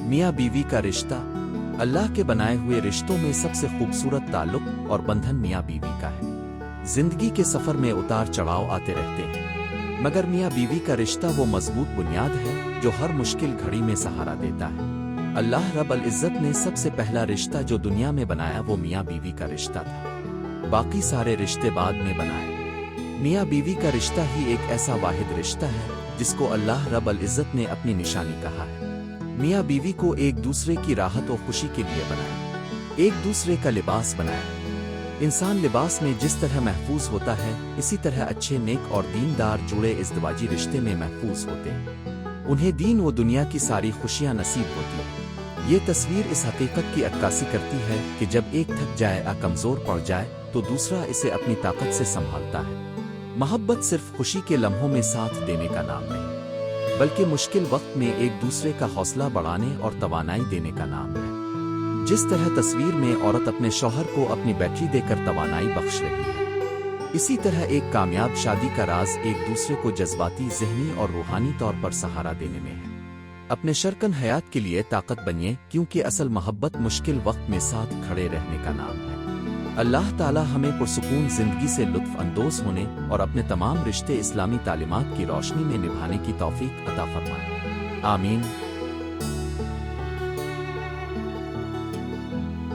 میاں بیوی کا رشتہ اللہ کے بنائے ہوئے رشتوں میں سب سے خوبصورت تعلق اور بندھن میاں بیوی کا ہے۔ زندگی کے سفر میں اتار چڑھاؤ آتے رہتے ہیں، مگر میاں بیوی کا رشتہ وہ مضبوط بنیاد ہے جو ہر مشکل گھڑی میں سہارا دیتا ہے۔ اللہ رب العزت نے سب سے پہلا رشتہ جو دنیا میں بنایا وہ میاں بیوی کا رشتہ تھا، باقی سارے رشتے بعد میں بنائے۔ میاں بیوی کا رشتہ ہی ایک ایسا واحد رشتہ ہے جس کو اللہ رب العزت نے اپنی نشانی کہا ہے۔ میاں بیوی کو ایک دوسرے کی راحت و خوشی کے لیے بنایا، ایک دوسرے کا لباس بنایا۔ انسان لباس میں جس طرح محفوظ ہوتا ہے، اسی طرح اچھے نیک اور دیندار جڑے ازدواجی رشتے میں محفوظ ہوتے ہیں۔ انہیں دین و دنیا کی ساری خوشیاں نصیب ہوتی ہیں۔ یہ تصویر اس حقیقت کی عکاسی کرتی ہے کہ جب ایک تھک جائے یا کمزور پڑ جائے تو دوسرا اسے اپنی طاقت سے سنبھالتا ہے۔ محبت صرف خوشی کے لمحوں میں ساتھ دینے کا نام نہیں، بلکہ مشکل وقت میں ایک دوسرے کا حوصلہ بڑھانے اور توانائی دینے کا نام ہے۔ جس طرح تصویر میں عورت اپنے شوہر کو اپنی بیٹری دے کر توانائی بخش رہی ہے، اسی طرح ایک کامیاب شادی کا راز ایک دوسرے کو جذباتی، ذہنی اور روحانی طور پر سہارا دینے میں ہے۔ اپنے شرکن حیات کے لیے طاقت بنیے، کیونکہ اصل محبت مشکل وقت میں ساتھ کھڑے رہنے کا نام ہے۔ اللہ تعالی ہمیں پرسکون زندگی سے لطف اندوز ہونے اور اپنے تمام رشتے اسلامی تعلیمات کی روشنی میں نبھانے کی توفیق عطا فرمائے۔ آمین۔